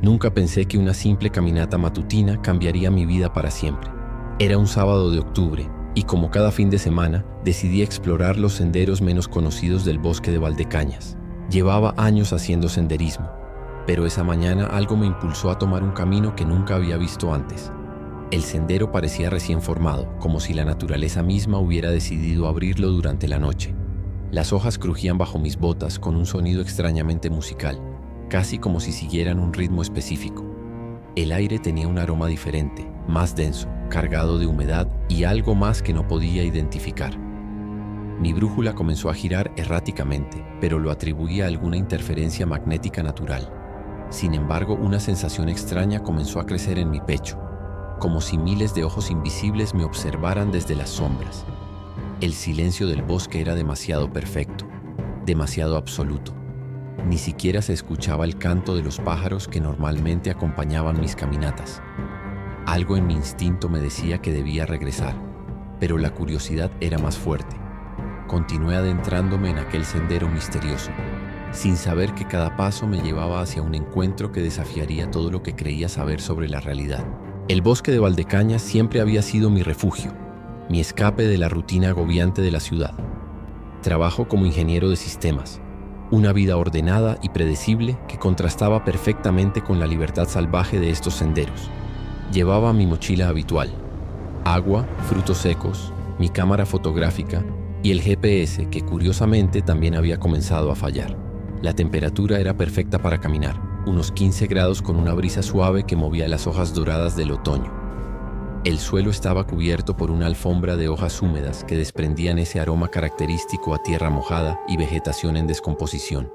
Nunca pensé que una simple caminata matutina cambiaría mi vida para siempre. Era un sábado de octubre y, como cada fin de semana, decidí explorar los senderos menos conocidos del bosque de Valdecañas. Llevaba años haciendo senderismo, pero esa mañana algo me impulsó a tomar un camino que nunca había visto antes. El sendero parecía recién formado, como si la naturaleza misma hubiera decidido abrirlo durante la noche. Las hojas crujían bajo mis botas con un sonido extrañamente musical, casi como si siguieran un ritmo específico. El aire tenía un aroma diferente, más denso, cargado de humedad y algo más que no podía identificar. Mi brújula comenzó a girar erráticamente, pero lo atribuía a alguna interferencia magnética natural. Sin embargo, una sensación extraña comenzó a crecer en mi pecho, como si miles de ojos invisibles me observaran desde las sombras. El silencio del bosque era demasiado perfecto, demasiado absoluto. Ni siquiera se escuchaba el canto de los pájaros que normalmente acompañaban mis caminatas. Algo en mi instinto me decía que debía regresar, pero la curiosidad era más fuerte. Continué adentrándome en aquel sendero misterioso, sin saber que cada paso me llevaba hacia un encuentro que desafiaría todo lo que creía saber sobre la realidad. El bosque de Valdecañas siempre había sido mi refugio, mi escape de la rutina agobiante de la ciudad. Trabajo como ingeniero de sistemas, una vida ordenada y predecible que contrastaba perfectamente con la libertad salvaje de estos senderos. Llevaba mi mochila habitual, agua, frutos secos, mi cámara fotográfica y el GPS que curiosamente también había comenzado a fallar. La temperatura era perfecta para caminar, unos 15 grados con una brisa suave que movía las hojas doradas del otoño. El suelo estaba cubierto por una alfombra de hojas húmedas que desprendían ese aroma característico a tierra mojada y vegetación en descomposición.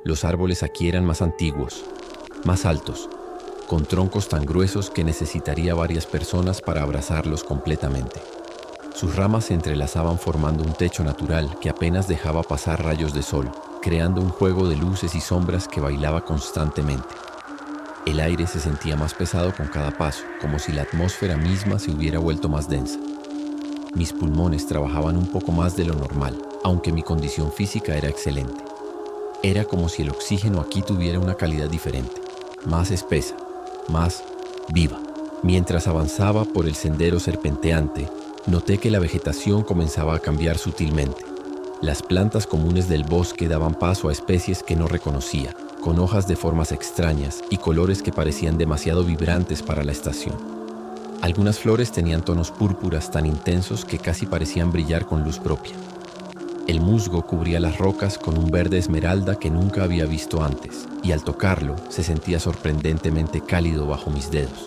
Los árboles aquí eran más antiguos, más altos, con troncos tan gruesos que necesitaría varias personas para abrazarlos completamente. Sus ramas se entrelazaban formando un techo natural que apenas dejaba pasar rayos de sol, creando un juego de luces y sombras que bailaba constantemente. El aire se sentía más pesado con cada paso, como si la atmósfera misma se hubiera vuelto más densa. Mis pulmones trabajaban un poco más de lo normal, aunque mi condición física era excelente. Era como si el oxígeno aquí tuviera una calidad diferente, más espesa, más viva. Mientras avanzaba por el sendero serpenteante, noté que la vegetación comenzaba a cambiar sutilmente. Las plantas comunes del bosque daban paso a especies que no reconocía, con hojas de formas extrañas y colores que parecían demasiado vibrantes para la estación. Algunas flores tenían tonos púrpuras tan intensos que casi parecían brillar con luz propia. El musgo cubría las rocas con un verde esmeralda que nunca había visto antes, y al tocarlo se sentía sorprendentemente cálido bajo mis dedos.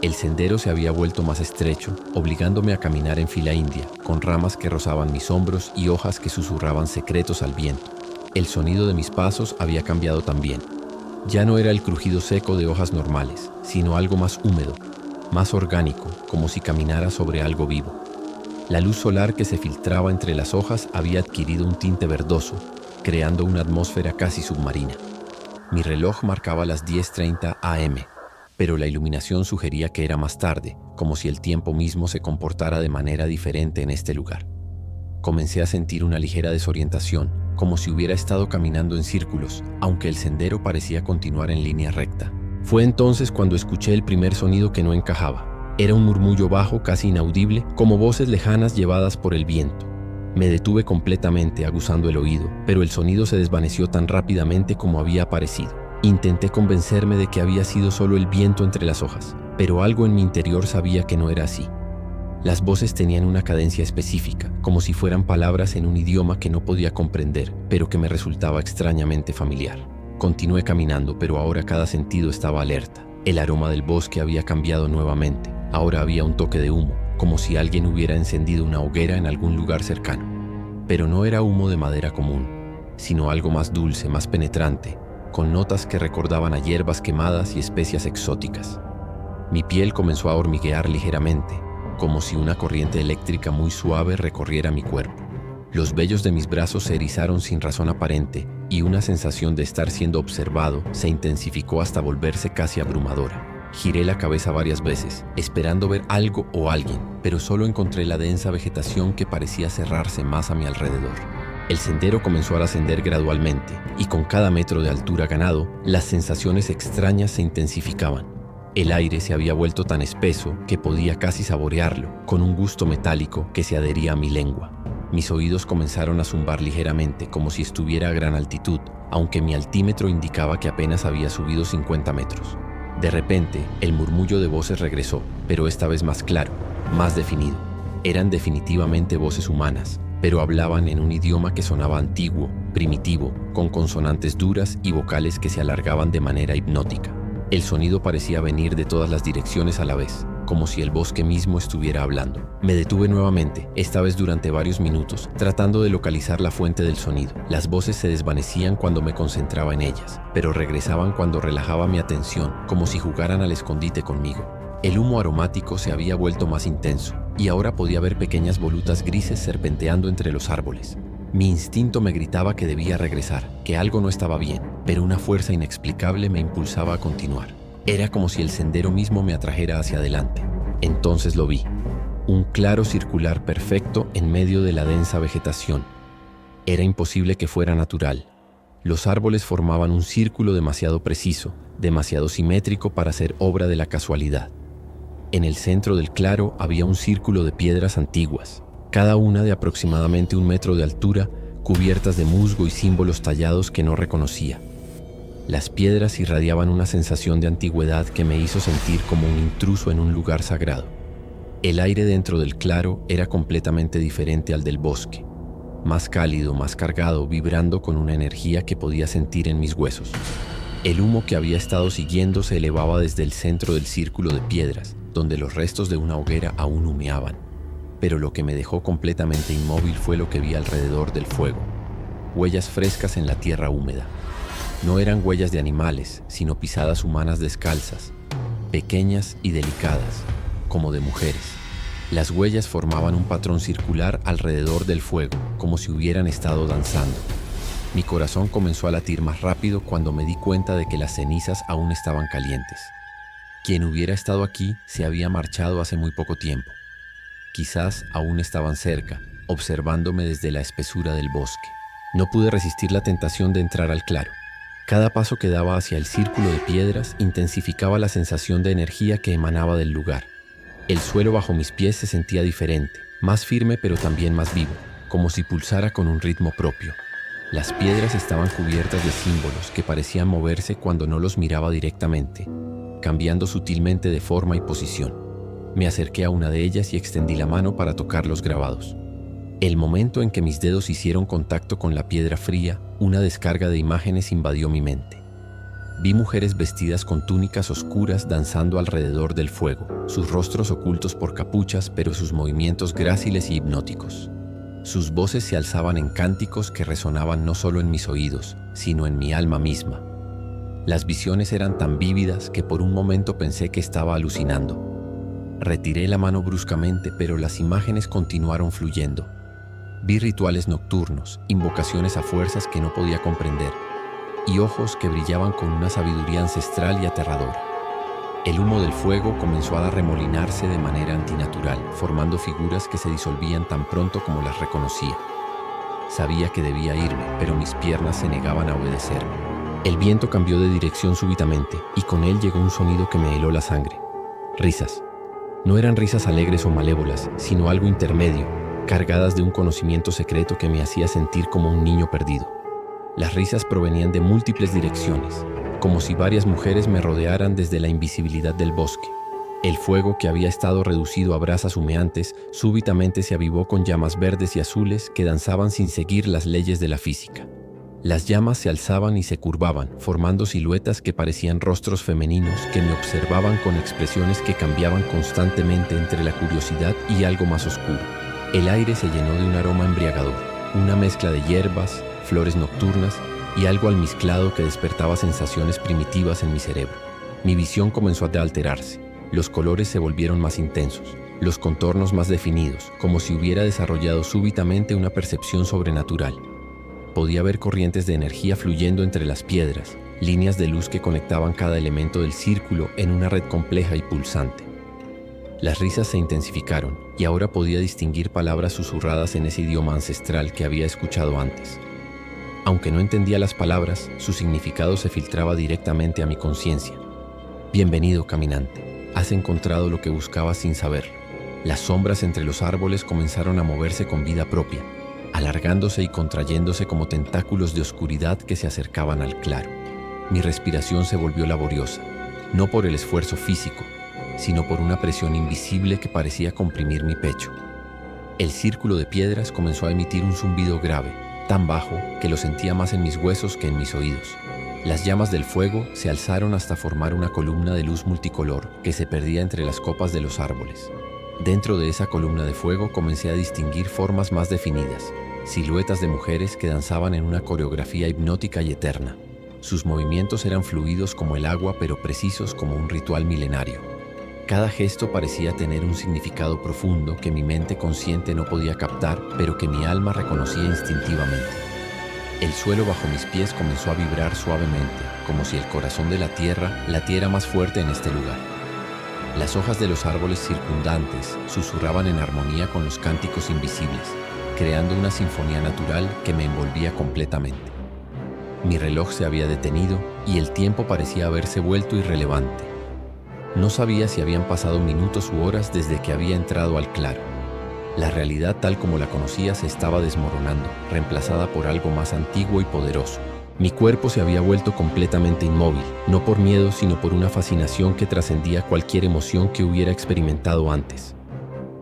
El sendero se había vuelto más estrecho, obligándome a caminar en fila india, con ramas que rozaban mis hombros y hojas que susurraban secretos al viento. El sonido de mis pasos había cambiado también. Ya no era el crujido seco de hojas normales, sino algo más húmedo, más orgánico, como si caminara sobre algo vivo. La luz solar que se filtraba entre las hojas había adquirido un tinte verdoso, creando una atmósfera casi submarina. Mi reloj marcaba las 10:30 am, pero la iluminación sugería que era más tarde, como si el tiempo mismo se comportara de manera diferente en este lugar. Comencé a sentir una ligera desorientación, como si hubiera estado caminando en círculos, aunque el sendero parecía continuar en línea recta. Fue entonces cuando escuché el primer sonido que no encajaba. Era un murmullo bajo, casi inaudible, como voces lejanas llevadas por el viento. Me detuve completamente, aguzando el oído, pero el sonido se desvaneció tan rápidamente como había aparecido. Intenté convencerme de que había sido solo el viento entre las hojas, pero algo en mi interior sabía que no era así. Las voces tenían una cadencia específica, como si fueran palabras en un idioma que no podía comprender, pero que me resultaba extrañamente familiar. Continué caminando, pero ahora cada sentido estaba alerta. El aroma del bosque había cambiado nuevamente. Ahora había un toque de humo, como si alguien hubiera encendido una hoguera en algún lugar cercano. Pero no era humo de madera común, sino algo más dulce, más penetrante, con notas que recordaban a hierbas quemadas y especias exóticas. Mi piel comenzó a hormiguear ligeramente, como si una corriente eléctrica muy suave recorriera mi cuerpo. Los vellos de mis brazos se erizaron sin razón aparente y una sensación de estar siendo observado se intensificó hasta volverse casi abrumadora. Giré la cabeza varias veces, esperando ver algo o alguien, pero solo encontré la densa vegetación que parecía cerrarse más a mi alrededor. El sendero comenzó a ascender gradualmente, y con cada metro de altura ganado, las sensaciones extrañas se intensificaban. El aire se había vuelto tan espeso que podía casi saborearlo, con un gusto metálico que se adhería a mi lengua. Mis oídos comenzaron a zumbar ligeramente, como si estuviera a gran altitud, aunque mi altímetro indicaba que apenas había subido 50 metros. De repente, el murmullo de voces regresó, pero esta vez más claro, más definido. Eran definitivamente voces humanas, pero hablaban en un idioma que sonaba antiguo, primitivo, con consonantes duras y vocales que se alargaban de manera hipnótica. El sonido parecía venir de todas las direcciones a la vez, como si el bosque mismo estuviera hablando. Me detuve nuevamente, esta vez durante varios minutos, tratando de localizar la fuente del sonido. Las voces se desvanecían cuando me concentraba en ellas, pero regresaban cuando relajaba mi atención, como si jugaran al escondite conmigo. El humo aromático se había vuelto más intenso, y ahora podía ver pequeñas volutas grises serpenteando entre los árboles. Mi instinto me gritaba que debía regresar, que algo no estaba bien, pero una fuerza inexplicable me impulsaba a continuar. Era como si el sendero mismo me atrajera hacia adelante. Entonces lo vi. Un claro circular perfecto en medio de la densa vegetación. Era imposible que fuera natural. Los árboles formaban un círculo demasiado preciso, demasiado simétrico para ser obra de la casualidad. En el centro del claro había un círculo de piedras antiguas, cada una de aproximadamente 1 metro de altura, cubiertas de musgo y símbolos tallados que no reconocía. Las piedras irradiaban una sensación de antigüedad que me hizo sentir como un intruso en un lugar sagrado. El aire dentro del claro era completamente diferente al del bosque, más cálido, más cargado, vibrando con una energía que podía sentir en mis huesos. El humo que había estado siguiendo se elevaba desde el centro del círculo de piedras, donde los restos de una hoguera aún humeaban. Pero lo que me dejó completamente inmóvil fue lo que vi alrededor del fuego. Huellas frescas en la tierra húmeda. No eran huellas de animales, sino pisadas humanas descalzas, pequeñas y delicadas, como de mujeres. Las huellas formaban un patrón circular alrededor del fuego, como si hubieran estado danzando. Mi corazón comenzó a latir más rápido cuando me di cuenta de que las cenizas aún estaban calientes. Quien hubiera estado aquí se había marchado hace muy poco tiempo. Quizás aún estaban cerca, observándome desde la espesura del bosque. No pude resistir la tentación de entrar al claro. Cada paso que daba hacia el círculo de piedras intensificaba la sensación de energía que emanaba del lugar. El suelo bajo mis pies se sentía diferente, más firme pero también más vivo, como si pulsara con un ritmo propio. Las piedras estaban cubiertas de símbolos que parecían moverse cuando no los miraba directamente, cambiando sutilmente de forma y posición. Me acerqué a una de ellas y extendí la mano para tocar los grabados. El momento en que mis dedos hicieron contacto con la piedra fría, una descarga de imágenes invadió mi mente. Vi mujeres vestidas con túnicas oscuras danzando alrededor del fuego, sus rostros ocultos por capuchas, pero sus movimientos gráciles y hipnóticos. Sus voces se alzaban en cánticos que resonaban no solo en mis oídos, sino en mi alma misma. Las visiones eran tan vívidas que por un momento pensé que estaba alucinando. Retiré la mano bruscamente, pero las imágenes continuaron fluyendo. Vi rituales nocturnos, invocaciones a fuerzas que no podía comprender, y ojos que brillaban con una sabiduría ancestral y aterradora. El humo del fuego comenzó a arremolinarse de manera antinatural, formando figuras que se disolvían tan pronto como las reconocía. Sabía que debía irme, pero mis piernas se negaban a obedecerme. El viento cambió de dirección súbitamente, y con él llegó un sonido que me heló la sangre. Risas. No eran risas alegres o malévolas, sino algo intermedio, cargadas de un conocimiento secreto que me hacía sentir como un niño perdido. Las risas provenían de múltiples direcciones, como si varias mujeres me rodearan desde la invisibilidad del bosque. El fuego, que había estado reducido a brasas humeantes, súbitamente se avivó con llamas verdes y azules que danzaban sin seguir las leyes de la física. Las llamas se alzaban y se curvaban, formando siluetas que parecían rostros femeninos que me observaban con expresiones que cambiaban constantemente entre la curiosidad y algo más oscuro. El aire se llenó de un aroma embriagador, una mezcla de hierbas, flores nocturnas y algo almizclado que despertaba sensaciones primitivas en mi cerebro. Mi visión comenzó a alterarse. Los colores se volvieron más intensos, los contornos más definidos, como si hubiera desarrollado súbitamente una percepción sobrenatural. Podía ver corrientes de energía fluyendo entre las piedras, líneas de luz que conectaban cada elemento del círculo en una red compleja y pulsante. Las risas se intensificaron y ahora podía distinguir palabras susurradas en ese idioma ancestral que había escuchado antes. Aunque no entendía las palabras, su significado se filtraba directamente a mi conciencia. Bienvenido, caminante. Has encontrado lo que buscabas sin saberlo. Las sombras entre los árboles comenzaron a moverse con vida propia, alargándose y contrayéndose como tentáculos de oscuridad que se acercaban al claro. Mi respiración se volvió laboriosa, no por el esfuerzo físico, sino por una presión invisible que parecía comprimir mi pecho. El círculo de piedras comenzó a emitir un zumbido grave, tan bajo que lo sentía más en mis huesos que en mis oídos. Las llamas del fuego se alzaron hasta formar una columna de luz multicolor que se perdía entre las copas de los árboles. Dentro de esa columna de fuego comencé a distinguir formas más definidas, siluetas de mujeres que danzaban en una coreografía hipnótica y eterna. Sus movimientos eran fluidos como el agua, pero precisos como un ritual milenario. Cada gesto parecía tener un significado profundo que mi mente consciente no podía captar, pero que mi alma reconocía instintivamente. El suelo bajo mis pies comenzó a vibrar suavemente, como si el corazón de la tierra latiera más fuerte en este lugar. Las hojas de los árboles circundantes susurraban en armonía con los cánticos invisibles, creando una sinfonía natural que me envolvía completamente. Mi reloj se había detenido y el tiempo parecía haberse vuelto irrelevante. No sabía si habían pasado minutos u horas desde que había entrado al claro. La realidad tal como la conocía se estaba desmoronando, reemplazada por algo más antiguo y poderoso. Mi cuerpo se había vuelto completamente inmóvil, no por miedo, sino por una fascinación que trascendía cualquier emoción que hubiera experimentado antes.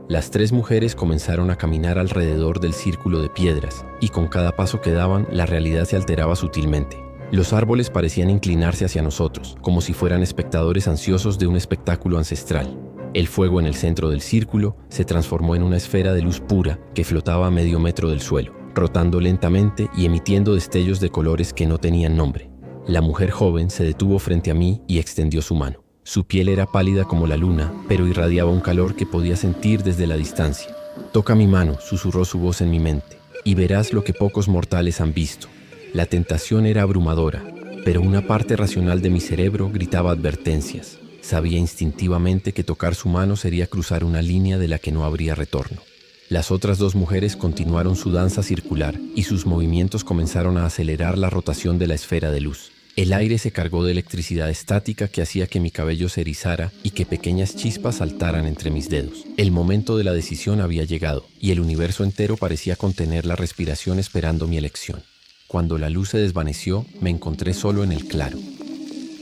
Las tres mujeres comenzaron a caminar alrededor del círculo de piedras, y con cada paso que daban, la realidad se alteraba sutilmente. Los árboles parecían inclinarse hacia nosotros, como si fueran espectadores ansiosos de un espectáculo ancestral. El fuego en el centro del círculo se transformó en una esfera de luz pura que flotaba a medio metro del suelo, rotando lentamente y emitiendo destellos de colores que no tenían nombre. La mujer joven se detuvo frente a mí y extendió su mano. Su piel era pálida como la luna, pero irradiaba un calor que podía sentir desde la distancia. «Toca mi mano», susurró su voz en mi mente, «y verás lo que pocos mortales han visto». La tentación era abrumadora, pero una parte racional de mi cerebro gritaba advertencias. Sabía instintivamente que tocar su mano sería cruzar una línea de la que no habría retorno. Las otras dos mujeres continuaron su danza circular y sus movimientos comenzaron a acelerar la rotación de la esfera de luz. El aire se cargó de electricidad estática que hacía que mi cabello se erizara y que pequeñas chispas saltaran entre mis dedos. El momento de la decisión había llegado y el universo entero parecía contener la respiración esperando mi elección. Cuando la luz se desvaneció, me encontré solo en el claro.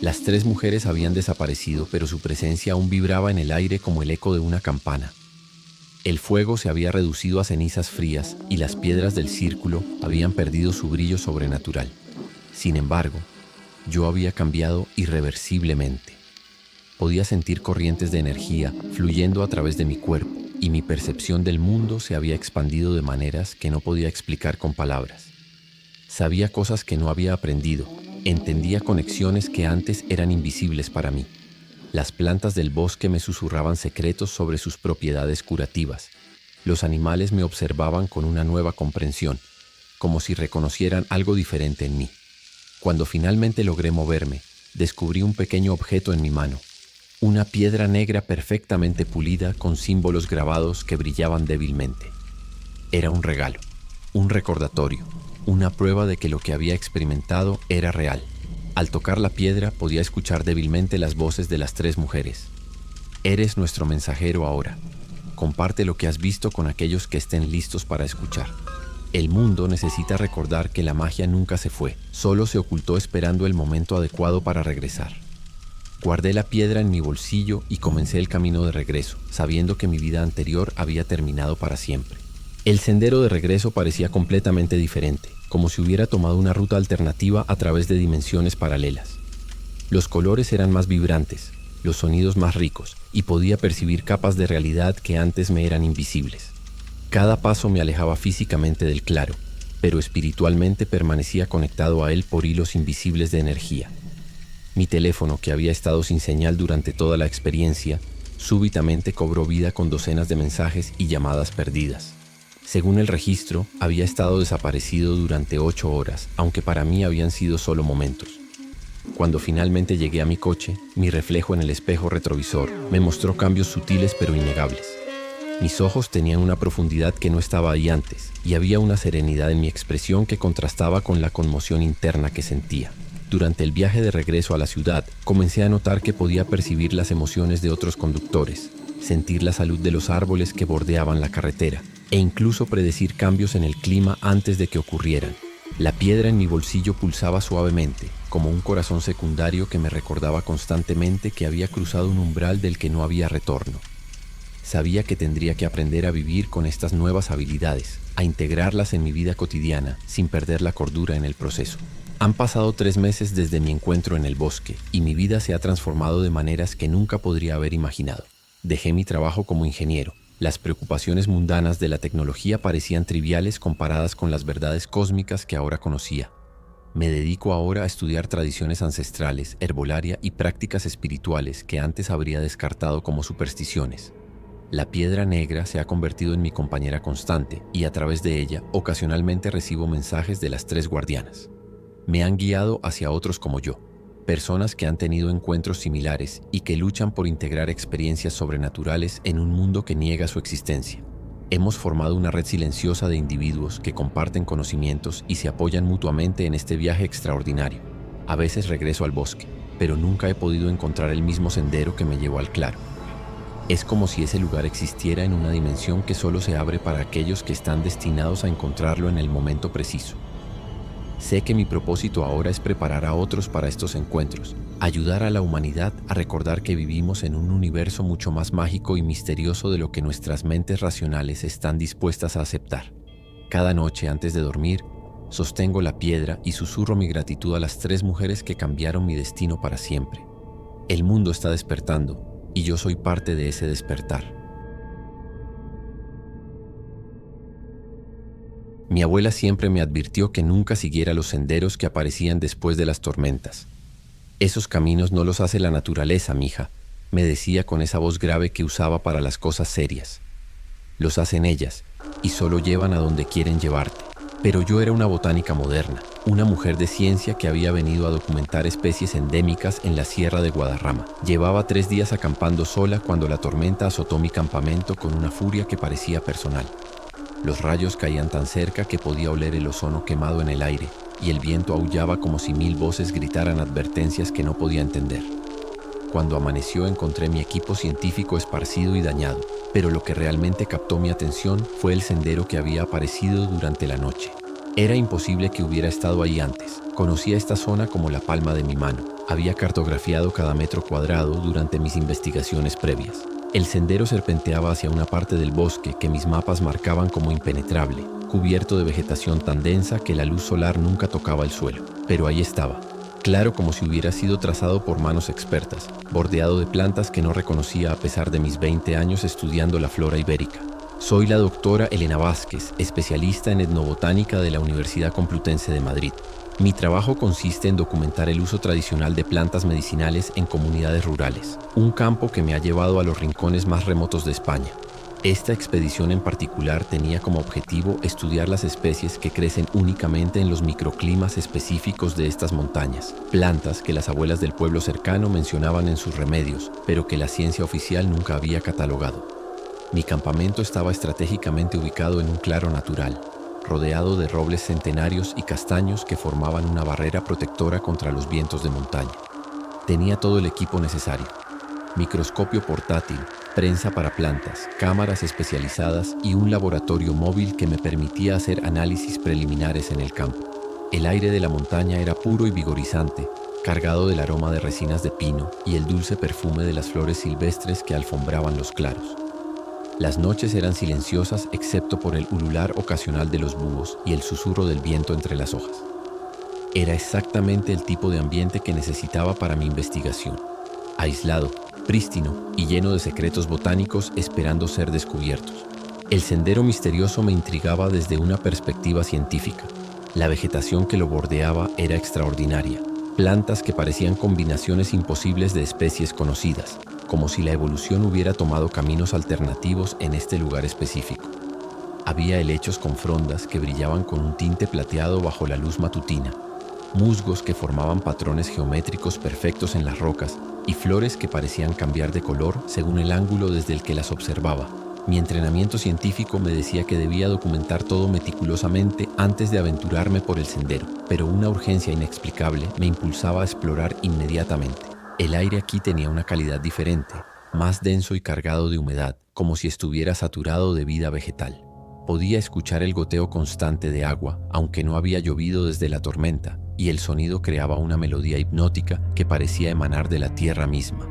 Las tres mujeres habían desaparecido, pero su presencia aún vibraba en el aire como el eco de una campana. El fuego se había reducido a cenizas frías y las piedras del círculo habían perdido su brillo sobrenatural. Sin embargo, yo había cambiado irreversiblemente. Podía sentir corrientes de energía fluyendo a través de mi cuerpo y mi percepción del mundo se había expandido de maneras que no podía explicar con palabras. Sabía cosas que no había aprendido, entendía conexiones que antes eran invisibles para mí. Las plantas del bosque me susurraban secretos sobre sus propiedades curativas. Los animales me observaban con una nueva comprensión, como si reconocieran algo diferente en mí. Cuando finalmente logré moverme, descubrí un pequeño objeto en mi mano, una piedra negra perfectamente pulida con símbolos grabados que brillaban débilmente. Era un regalo, un recordatorio, una prueba de que lo que había experimentado era real. Al tocar la piedra podía escuchar débilmente las voces de las tres mujeres. Eres nuestro mensajero ahora. Comparte lo que has visto con aquellos que estén listos para escuchar. El mundo necesita recordar que la magia nunca se fue, solo se ocultó esperando el momento adecuado para regresar. Guardé la piedra en mi bolsillo y comencé el camino de regreso, sabiendo que mi vida anterior había terminado para siempre. El sendero de regreso parecía completamente diferente, como si hubiera tomado una ruta alternativa a través de dimensiones paralelas. Los colores eran más vibrantes, los sonidos más ricos, y podía percibir capas de realidad que antes me eran invisibles. Cada paso me alejaba físicamente del claro, pero espiritualmente permanecía conectado a él por hilos invisibles de energía. Mi teléfono, que había estado sin señal durante toda la experiencia, súbitamente cobró vida con docenas de mensajes y llamadas perdidas. Según el registro, había estado desaparecido durante 8 horas, aunque para mí habían sido solo momentos. Cuando finalmente llegué a mi coche, mi reflejo en el espejo retrovisor me mostró cambios sutiles pero innegables. Mis ojos tenían una profundidad que no estaba ahí antes, y había una serenidad en mi expresión que contrastaba con la conmoción interna que sentía. Durante el viaje de regreso a la ciudad, comencé a notar que podía percibir las emociones de otros conductores, sentir la salud de los árboles que bordeaban la carretera, e incluso predecir cambios en el clima antes de que ocurrieran. La piedra en mi bolsillo pulsaba suavemente, como un corazón secundario que me recordaba constantemente que había cruzado un umbral del que no había retorno. Sabía que tendría que aprender a vivir con estas nuevas habilidades, a integrarlas en mi vida cotidiana, sin perder la cordura en el proceso. Han pasado 3 meses desde mi encuentro en el bosque, y mi vida se ha transformado de maneras que nunca podría haber imaginado. Dejé mi trabajo como ingeniero. Las preocupaciones mundanas de la tecnología parecían triviales comparadas con las verdades cósmicas que ahora conocía. Me dedico ahora a estudiar tradiciones ancestrales, herbolaria y prácticas espirituales que antes habría descartado como supersticiones. La piedra negra se ha convertido en mi compañera constante y a través de ella ocasionalmente recibo mensajes de las 3 guardianas. Me han guiado hacia otros como yo, personas que han tenido encuentros similares y que luchan por integrar experiencias sobrenaturales en un mundo que niega su existencia. Hemos formado una red silenciosa de individuos que comparten conocimientos y se apoyan mutuamente en este viaje extraordinario. A veces regreso al bosque, pero nunca he podido encontrar el mismo sendero que me llevó al claro. Es como si ese lugar existiera en una dimensión que solo se abre para aquellos que están destinados a encontrarlo en el momento preciso. Sé que mi propósito ahora es preparar a otros para estos encuentros, ayudar a la humanidad a recordar que vivimos en un universo mucho más mágico y misterioso de lo que nuestras mentes racionales están dispuestas a aceptar. Cada noche antes de dormir, sostengo la piedra y susurro mi gratitud a las 3 mujeres que cambiaron mi destino para siempre. El mundo está despertando, y yo soy parte de ese despertar. Mi abuela siempre me advirtió que nunca siguiera los senderos que aparecían después de las tormentas. Esos caminos no los hace la naturaleza, mija, me decía con esa voz grave que usaba para las cosas serias. Los hacen ellas, y solo llevan a donde quieren llevarte. Pero yo era una botánica moderna, una mujer de ciencia que había venido a documentar especies endémicas en la Sierra de Guadarrama. Llevaba 3 días acampando sola cuando la tormenta azotó mi campamento con una furia que parecía personal. Los rayos caían tan cerca que podía oler el ozono quemado en el aire, y el viento aullaba como si 1000 voces gritaran advertencias que no podía entender. Cuando amaneció encontré mi equipo científico esparcido y dañado, pero lo que realmente captó mi atención fue el sendero que había aparecido durante la noche. Era imposible que hubiera estado ahí antes. Conocía esta zona como la palma de mi mano. Había cartografiado cada metro cuadrado durante mis investigaciones previas. El sendero serpenteaba hacia una parte del bosque que mis mapas marcaban como impenetrable, cubierto de vegetación tan densa que la luz solar nunca tocaba el suelo. Pero ahí estaba, claro como si hubiera sido trazado por manos expertas, bordeado de plantas que no reconocía a pesar de mis 20 años estudiando la flora ibérica. Soy la doctora Elena Vázquez, especialista en etnobotánica de la Universidad Complutense de Madrid. Mi trabajo consiste en documentar el uso tradicional de plantas medicinales en comunidades rurales, un campo que me ha llevado a los rincones más remotos de España. Esta expedición en particular tenía como objetivo estudiar las especies que crecen únicamente en los microclimas específicos de estas montañas, plantas que las abuelas del pueblo cercano mencionaban en sus remedios, pero que la ciencia oficial nunca había catalogado. Mi campamento estaba estratégicamente ubicado en un claro natural, rodeado de robles centenarios y castaños que formaban una barrera protectora contra los vientos de montaña. Tenía todo el equipo necesario: microscopio portátil, prensa para plantas, cámaras especializadas y un laboratorio móvil que me permitía hacer análisis preliminares en el campo. El aire de la montaña era puro y vigorizante, cargado del aroma de resinas de pino y el dulce perfume de las flores silvestres que alfombraban los claros. Las noches eran silenciosas excepto por el ulular ocasional de los búhos y el susurro del viento entre las hojas. Era exactamente el tipo de ambiente que necesitaba para mi investigación: aislado, prístino y lleno de secretos botánicos esperando ser descubiertos. El sendero misterioso me intrigaba desde una perspectiva científica. La vegetación que lo bordeaba era extraordinaria, plantas que parecían combinaciones imposibles de especies conocidas, como si la evolución hubiera tomado caminos alternativos en este lugar específico. Había helechos con frondas que brillaban con un tinte plateado bajo la luz matutina, musgos que formaban patrones geométricos perfectos en las rocas y flores que parecían cambiar de color según el ángulo desde el que las observaba. Mi entrenamiento científico me decía que debía documentar todo meticulosamente antes de aventurarme por el sendero, pero una urgencia inexplicable me impulsaba a explorar inmediatamente. El aire aquí tenía una calidad diferente, más denso y cargado de humedad, como si estuviera saturado de vida vegetal. Podía escuchar el goteo constante de agua, aunque no había llovido desde la tormenta, y el sonido creaba una melodía hipnótica que parecía emanar de la tierra misma.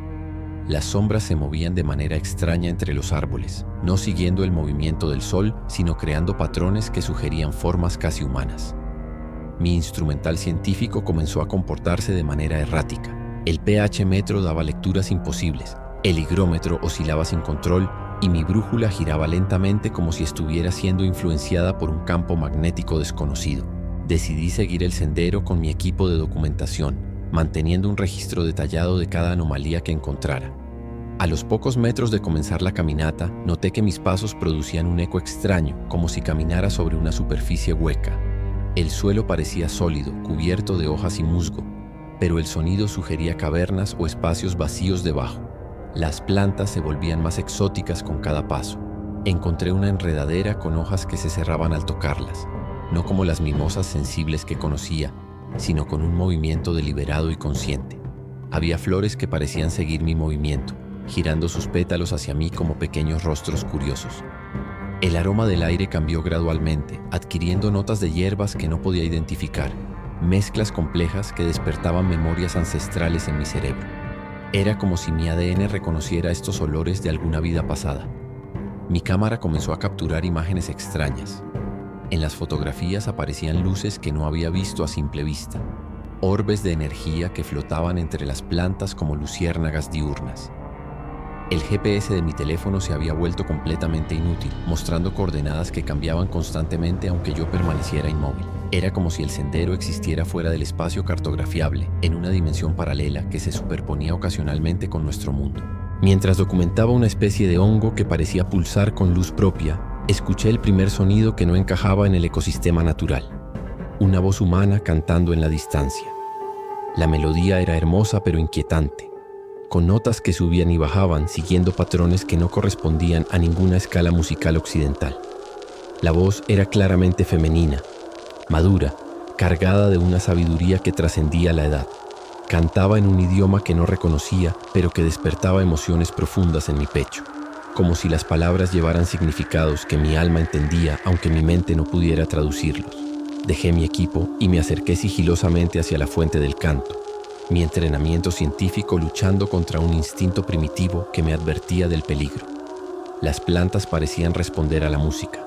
Las sombras se movían de manera extraña entre los árboles, no siguiendo el movimiento del sol, sino creando patrones que sugerían formas casi humanas. Mi instrumental científico comenzó a comportarse de manera errática. El pH metro daba lecturas imposibles, el higrómetro oscilaba sin control y mi brújula giraba lentamente como si estuviera siendo influenciada por un campo magnético desconocido. Decidí seguir el sendero con mi equipo de documentación, manteniendo un registro detallado de cada anomalía que encontrara. A los pocos metros de comenzar la caminata, noté que mis pasos producían un eco extraño, como si caminara sobre una superficie hueca. El suelo parecía sólido, cubierto de hojas y musgo, pero el sonido sugería cavernas o espacios vacíos debajo. Las plantas se volvían más exóticas con cada paso. Encontré una enredadera con hojas que se cerraban al tocarlas, no como las mimosas sensibles que conocía, sino con un movimiento deliberado y consciente. Había flores que parecían seguir mi movimiento, girando sus pétalos hacia mí como pequeños rostros curiosos. El aroma del aire cambió gradualmente, adquiriendo notas de hierbas que no podía identificar, mezclas complejas que despertaban memorias ancestrales en mi cerebro. Era como si mi ADN reconociera estos olores de alguna vida pasada. Mi cámara comenzó a capturar imágenes extrañas. En las fotografías aparecían luces que no había visto a simple vista, orbes de energía que flotaban entre las plantas como luciérnagas diurnas. El GPS de mi teléfono se había vuelto completamente inútil, mostrando coordenadas que cambiaban constantemente aunque yo permaneciera inmóvil. Era como si el sendero existiera fuera del espacio cartografiable, en una dimensión paralela que se superponía ocasionalmente con nuestro mundo. Mientras documentaba una especie de hongo que parecía pulsar con luz propia, escuché el primer sonido que no encajaba en el ecosistema natural. Una voz humana cantando en la distancia. La melodía era hermosa pero inquietante, con notas que subían y bajaban siguiendo patrones que no correspondían a ninguna escala musical occidental. La voz era claramente femenina, madura, cargada de una sabiduría que trascendía la edad. Cantaba en un idioma que no reconocía, pero que despertaba emociones profundas en mi pecho, como si las palabras llevaran significados que mi alma entendía, aunque mi mente no pudiera traducirlos. Dejé mi equipo y me acerqué sigilosamente hacia la fuente del canto, mi entrenamiento científico luchando contra un instinto primitivo que me advertía del peligro. Las plantas parecían responder a la música.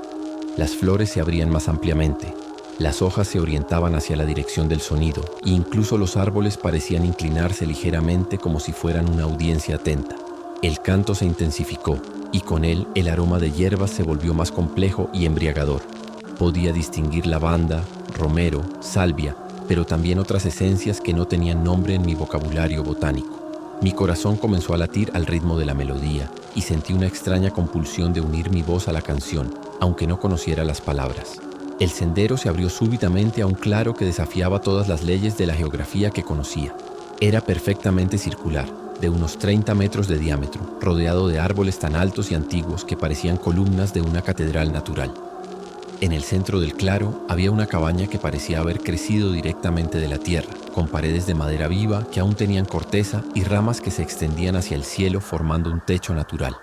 Las flores se abrían más ampliamente, las hojas se orientaban hacia la dirección del sonido, e incluso los árboles parecían inclinarse ligeramente como si fueran una audiencia atenta. El canto se intensificó, y con él el aroma de hierbas se volvió más complejo y embriagador. Podía distinguir lavanda, romero, salvia, pero también otras esencias que no tenían nombre en mi vocabulario botánico. Mi corazón comenzó a latir al ritmo de la melodía y sentí una extraña compulsión de unir mi voz a la canción, aunque no conociera las palabras. El sendero se abrió súbitamente a un claro que desafiaba todas las leyes de la geografía que conocía. Era perfectamente circular, de unos 30 metros de diámetro, rodeado de árboles tan altos y antiguos que parecían columnas de una catedral natural. En el centro del claro había una cabaña que parecía haber crecido directamente de la tierra, con paredes de madera viva que aún tenían corteza y ramas que se extendían hacia el cielo formando un techo natural.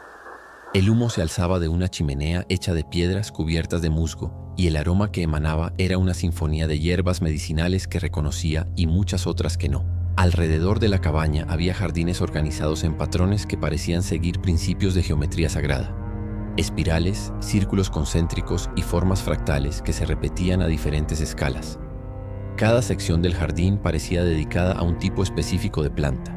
El humo se alzaba de una chimenea hecha de piedras cubiertas de musgo, y el aroma que emanaba era una sinfonía de hierbas medicinales que reconocía y muchas otras que no. Alrededor de la cabaña había jardines organizados en patrones que parecían seguir principios de geometría sagrada. Espirales, círculos concéntricos y formas fractales que se repetían a diferentes escalas. Cada sección del jardín parecía dedicada a un tipo específico de planta.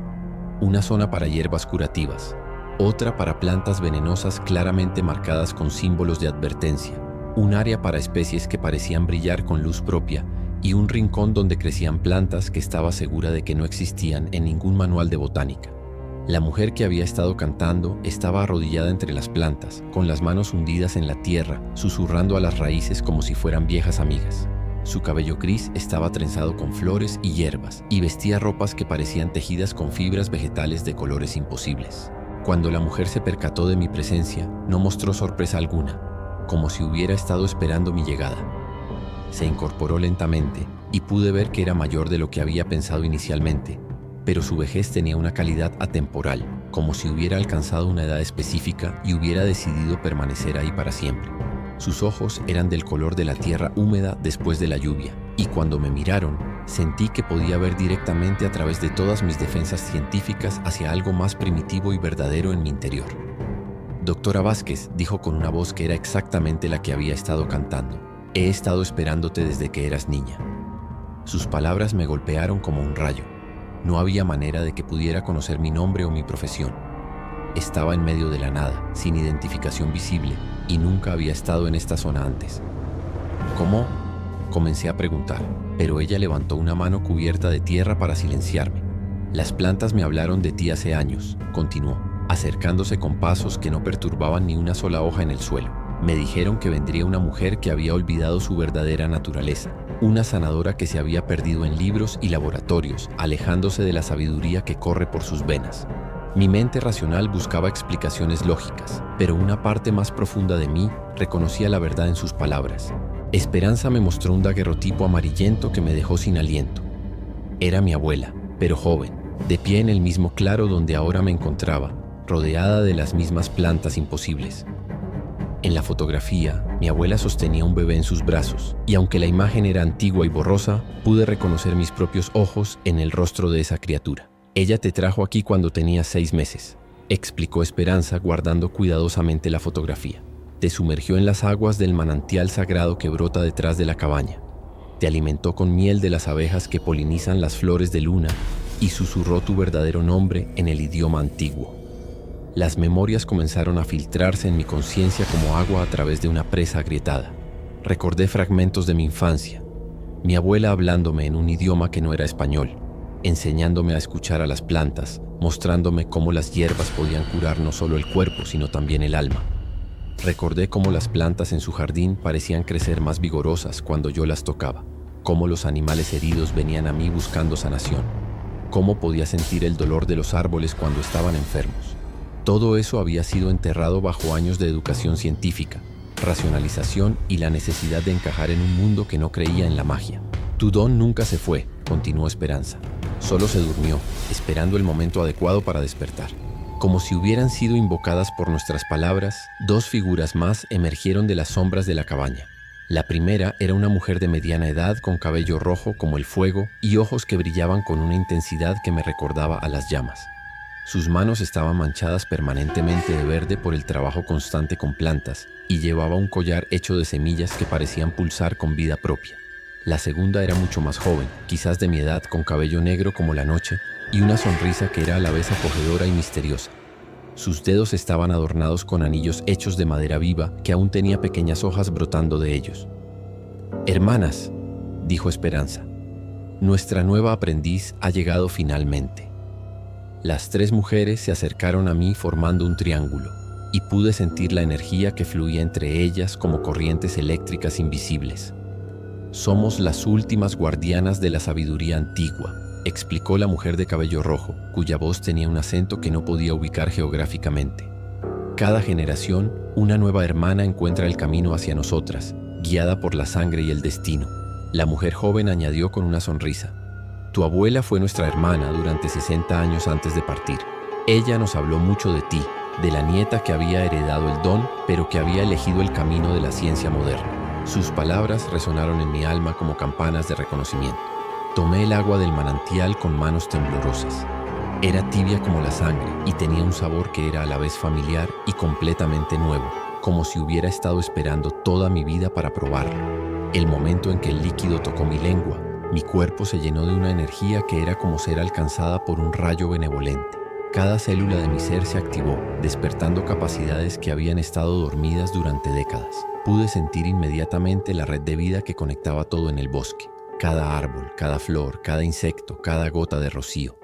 Una zona para hierbas curativas, otra para plantas venenosas claramente marcadas con símbolos de advertencia, un área para especies que parecían brillar con luz propia y un rincón donde crecían plantas que estaba segura de que no existían en ningún manual de botánica. La mujer que había estado cantando estaba arrodillada entre las plantas, con las manos hundidas en la tierra, susurrando a las raíces como si fueran viejas amigas. Su cabello gris estaba trenzado con flores y hierbas y vestía ropas que parecían tejidas con fibras vegetales de colores imposibles. Cuando la mujer se percató de mi presencia, no mostró sorpresa alguna, como si hubiera estado esperando mi llegada. Se incorporó lentamente y pude ver que era mayor de lo que había pensado inicialmente, pero su vejez tenía una calidad atemporal, como si hubiera alcanzado una edad específica y hubiera decidido permanecer ahí para siempre. Sus ojos eran del color de la tierra húmeda después de la lluvia, y cuando me miraron, sentí que podía ver directamente a través de todas mis defensas científicas hacia algo más primitivo y verdadero en mi interior. Doctora Vázquez, dijo con una voz que era exactamente la que había estado cantando, he estado esperándote desde que eras niña. Sus palabras me golpearon como un rayo. No había manera de que pudiera conocer mi nombre o mi profesión. Estaba en medio de la nada, sin identificación visible, y nunca había estado en esta zona antes. ¿Cómo? Comencé a preguntar, pero ella levantó una mano cubierta de tierra para silenciarme. Las plantas me hablaron de ti hace años, continuó, acercándose con pasos que no perturbaban ni una sola hoja en el suelo. Me dijeron que vendría una mujer que había olvidado su verdadera naturaleza, una sanadora que se había perdido en libros y laboratorios, alejándose de la sabiduría que corre por sus venas. Mi mente racional buscaba explicaciones lógicas, pero una parte más profunda de mí reconocía la verdad en sus palabras. Esperanza me mostró un daguerrotipo amarillento que me dejó sin aliento. Era mi abuela, pero joven, de pie en el mismo claro donde ahora me encontraba, rodeada de las mismas plantas imposibles. En la fotografía, mi abuela sostenía un bebé en sus brazos, y aunque la imagen era antigua y borrosa, pude reconocer mis propios ojos en el rostro de esa criatura. Ella te trajo aquí cuando tenías 6 meses, explicó Esperanza guardando cuidadosamente la fotografía. Te sumergió en las aguas del manantial sagrado que brota detrás de la cabaña. Te alimentó con miel de las abejas que polinizan las flores de luna y susurró tu verdadero nombre en el idioma antiguo. Las memorias comenzaron a filtrarse en mi conciencia como agua a través de una presa agrietada. Recordé fragmentos de mi infancia, mi abuela hablándome en un idioma que no era español, enseñándome a escuchar a las plantas, mostrándome cómo las hierbas podían curar no solo el cuerpo, sino también el alma. Recordé cómo las plantas en su jardín parecían crecer más vigorosas cuando yo las tocaba, cómo los animales heridos venían a mí buscando sanación, cómo podía sentir el dolor de los árboles cuando estaban enfermos. Todo eso había sido enterrado bajo años de educación científica, racionalización y la necesidad de encajar en un mundo que no creía en la magia. Tu don nunca se fue, continuó Esperanza. Solo se durmió, esperando el momento adecuado para despertar. Como si hubieran sido invocadas por nuestras palabras, 2 figuras más emergieron de las sombras de la cabaña. La primera era una mujer de mediana edad con cabello rojo como el fuego y ojos que brillaban con una intensidad que me recordaba a las llamas. Sus manos estaban manchadas permanentemente de verde por el trabajo constante con plantas y llevaba un collar hecho de semillas que parecían pulsar con vida propia. La segunda era mucho más joven, quizás de mi edad, con cabello negro como la noche y una sonrisa que era a la vez acogedora y misteriosa. Sus dedos estaban adornados con anillos hechos de madera viva que aún tenía pequeñas hojas brotando de ellos. «Hermanas», dijo Esperanza, «nuestra nueva aprendiz ha llegado finalmente». Las 3 mujeres se acercaron a mí formando un triángulo, y pude sentir la energía que fluía entre ellas como corrientes eléctricas invisibles. «Somos las últimas guardianas de la sabiduría antigua», explicó la mujer de cabello rojo, cuya voz tenía un acento que no podía ubicar geográficamente. «Cada generación, una nueva hermana encuentra el camino hacia nosotras, guiada por la sangre y el destino». La mujer joven añadió con una sonrisa: «Tu abuela fue nuestra hermana durante 60 años antes de partir. Ella nos habló mucho de ti, de la nieta que había heredado el don, pero que había elegido el camino de la ciencia moderna». Sus palabras resonaron en mi alma como campanas de reconocimiento. Tomé el agua del manantial con manos temblorosas. Era tibia como la sangre y tenía un sabor que era a la vez familiar y completamente nuevo, como si hubiera estado esperando toda mi vida para probarlo. El momento en que el líquido tocó mi lengua, mi cuerpo se llenó de una energía que era como ser alcanzada por un rayo benevolente. Cada célula de mi ser se activó, despertando capacidades que habían estado dormidas durante décadas. Pude sentir inmediatamente la red de vida que conectaba todo en el bosque. Cada árbol, cada flor, cada insecto, cada gota de rocío.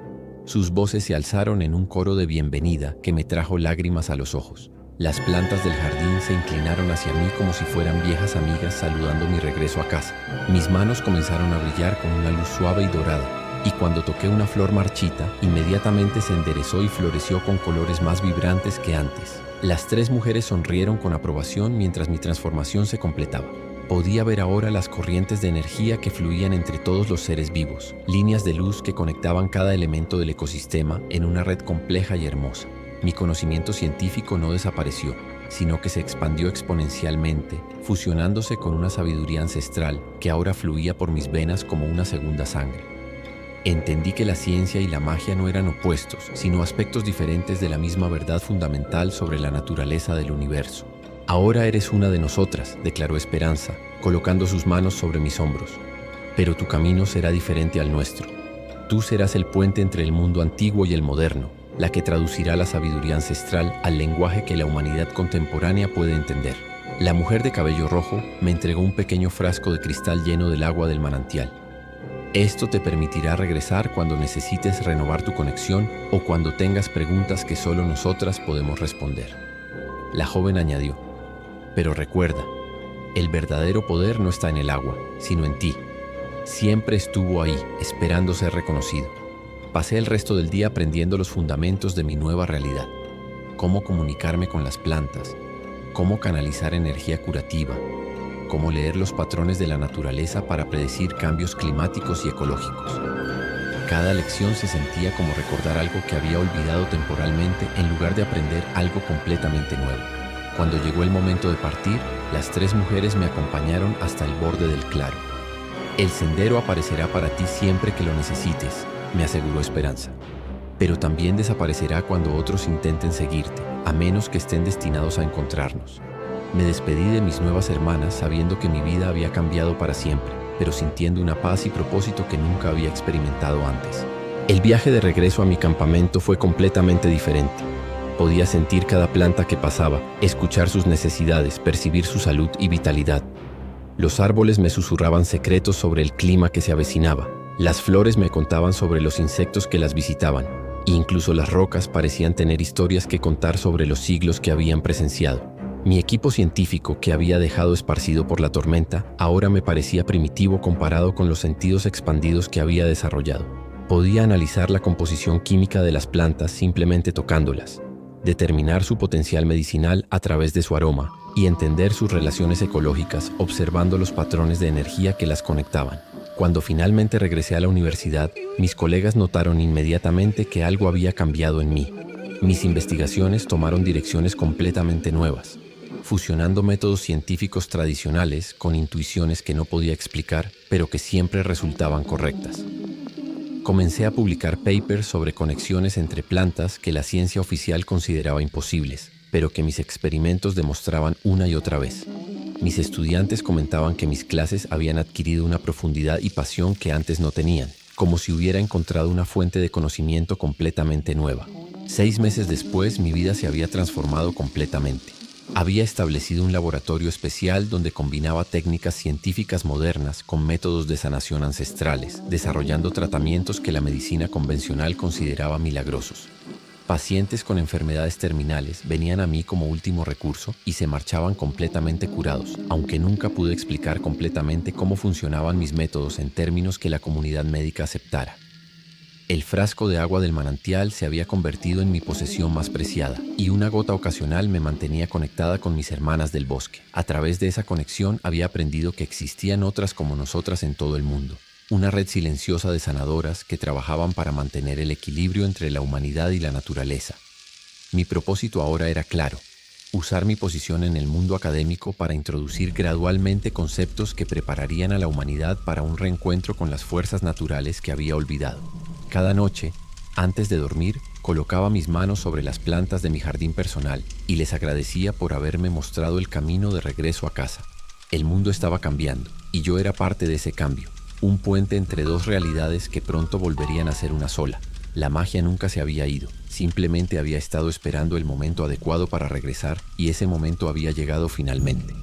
Sus voces se alzaron en un coro de bienvenida que me trajo lágrimas a los ojos. Las plantas del jardín se inclinaron hacia mí como si fueran viejas amigas saludando mi regreso a casa. Mis manos comenzaron a brillar con una luz suave y dorada, y cuando toqué una flor marchita, inmediatamente se enderezó y floreció con colores más vibrantes que antes. Las 3 mujeres sonrieron con aprobación mientras mi transformación se completaba. Podía ver ahora las corrientes de energía que fluían entre todos los seres vivos, líneas de luz que conectaban cada elemento del ecosistema en una red compleja y hermosa. Mi conocimiento científico no desapareció, sino que se expandió exponencialmente, fusionándose con una sabiduría ancestral que ahora fluía por mis venas como una segunda sangre. Entendí que la ciencia y la magia no eran opuestos, sino aspectos diferentes de la misma verdad fundamental sobre la naturaleza del universo. Ahora eres una de nosotras, declaró Esperanza, colocando sus manos sobre mis hombros. Pero tu camino será diferente al nuestro. Tú serás el puente entre el mundo antiguo y el moderno, la que traducirá la sabiduría ancestral al lenguaje que la humanidad contemporánea puede entender. La mujer de cabello rojo me entregó un pequeño frasco de cristal lleno del agua del manantial. Esto te permitirá regresar cuando necesites renovar tu conexión o cuando tengas preguntas que solo nosotras podemos responder. La joven añadió, pero recuerda, el verdadero poder no está en el agua, sino en ti. Siempre estuvo ahí, esperando ser reconocido. Pasé el resto del día aprendiendo los fundamentos de mi nueva realidad. Cómo comunicarme con las plantas, cómo canalizar energía curativa, cómo leer los patrones de la naturaleza para predecir cambios climáticos y ecológicos. Cada lección se sentía como recordar algo que había olvidado temporalmente en lugar de aprender algo completamente nuevo. Cuando llegó el momento de partir, las 3 mujeres me acompañaron hasta el borde del claro. El sendero aparecerá para ti siempre que lo necesites, me aseguró Esperanza. Pero también desaparecerá cuando otros intenten seguirte, a menos que estén destinados a encontrarnos. Me despedí de mis nuevas hermanas sabiendo que mi vida había cambiado para siempre, pero sintiendo una paz y propósito que nunca había experimentado antes. El viaje de regreso a mi campamento fue completamente diferente. Podía sentir cada planta que pasaba, escuchar sus necesidades, percibir su salud y vitalidad. Los árboles me susurraban secretos sobre el clima que se avecinaba. Las flores me contaban sobre los insectos que las visitaban. E incluso las rocas parecían tener historias que contar sobre los siglos que habían presenciado. Mi equipo científico, que había dejado esparcido por la tormenta, ahora me parecía primitivo comparado con los sentidos expandidos que había desarrollado. Podía analizar la composición química de las plantas simplemente tocándolas, determinar su potencial medicinal a través de su aroma y entender sus relaciones ecológicas observando los patrones de energía que las conectaban. Cuando finalmente regresé a la universidad, mis colegas notaron inmediatamente que algo había cambiado en mí. Mis investigaciones tomaron direcciones completamente nuevas, fusionando métodos científicos tradicionales con intuiciones que no podía explicar, pero que siempre resultaban correctas. Comencé a publicar papers sobre conexiones entre plantas que la ciencia oficial consideraba imposibles, pero que mis experimentos demostraban una y otra vez. Mis estudiantes comentaban que mis clases habían adquirido una profundidad y pasión que antes no tenían, como si hubiera encontrado una fuente de conocimiento completamente nueva. 6 meses después, mi vida se había transformado completamente. Había establecido un laboratorio especial donde combinaba técnicas científicas modernas con métodos de sanación ancestrales, desarrollando tratamientos que la medicina convencional consideraba milagrosos. Pacientes con enfermedades terminales venían a mí como último recurso y se marchaban completamente curados, aunque nunca pude explicar completamente cómo funcionaban mis métodos en términos que la comunidad médica aceptara. El frasco de agua del manantial se había convertido en mi posesión más preciada, y una gota ocasional me mantenía conectada con mis hermanas del bosque. A través de esa conexión había aprendido que existían otras como nosotras en todo el mundo. Una red silenciosa de sanadoras que trabajaban para mantener el equilibrio entre la humanidad y la naturaleza. Mi propósito ahora era claro: usar mi posición en el mundo académico para introducir gradualmente conceptos que prepararían a la humanidad para un reencuentro con las fuerzas naturales que había olvidado. Cada noche, antes de dormir, colocaba mis manos sobre las plantas de mi jardín personal y les agradecía por haberme mostrado el camino de regreso a casa. El mundo estaba cambiando y yo era parte de ese cambio. Un puente entre 2 realidades que pronto volverían a ser una sola. La magia nunca se había ido, simplemente había estado esperando el momento adecuado para regresar y ese momento había llegado finalmente.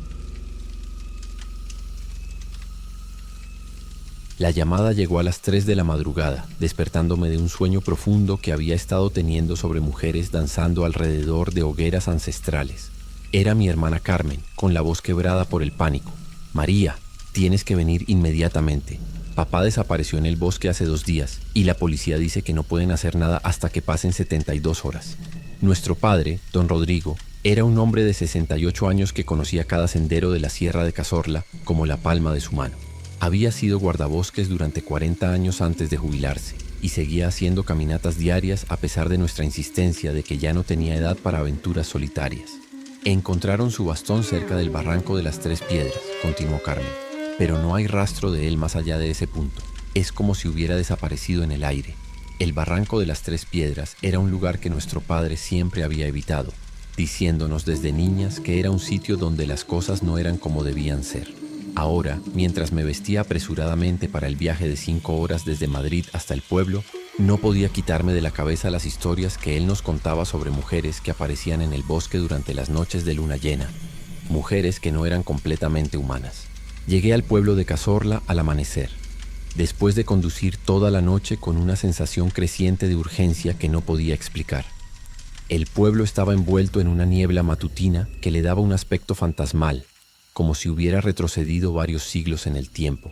La llamada llegó a las 3 de la madrugada, despertándome de un sueño profundo que había estado teniendo sobre mujeres danzando alrededor de hogueras ancestrales. Era mi hermana Carmen, con la voz quebrada por el pánico. «María, tienes que venir inmediatamente. Papá desapareció en el bosque hace 2 días y la policía dice que no pueden hacer nada hasta que pasen 72 horas. Nuestro padre, don Rodrigo, era un hombre de 68 años que conocía cada sendero de la Sierra de Cazorla como la palma de su mano. Había sido guardabosques durante 40 años antes de jubilarse y seguía haciendo caminatas diarias a pesar de nuestra insistencia de que ya no tenía edad para aventuras solitarias. Encontraron su bastón cerca del barranco de las 3 Piedras, continuó Carmen, pero no hay rastro de él más allá de ese punto. Es como si hubiera desaparecido en el aire. El barranco de las 3 Piedras era un lugar que nuestro padre siempre había evitado, diciéndonos desde niñas que era un sitio donde las cosas no eran como debían ser. Ahora, mientras me vestía apresuradamente para el viaje de 5 horas desde Madrid hasta el pueblo, no podía quitarme de la cabeza las historias que él nos contaba sobre mujeres que aparecían en el bosque durante las noches de luna llena, mujeres que no eran completamente humanas. Llegué al pueblo de Cazorla al amanecer, después de conducir toda la noche con una sensación creciente de urgencia que no podía explicar. El pueblo estaba envuelto en una niebla matutina que le daba un aspecto fantasmal, como si hubiera retrocedido varios siglos en el tiempo.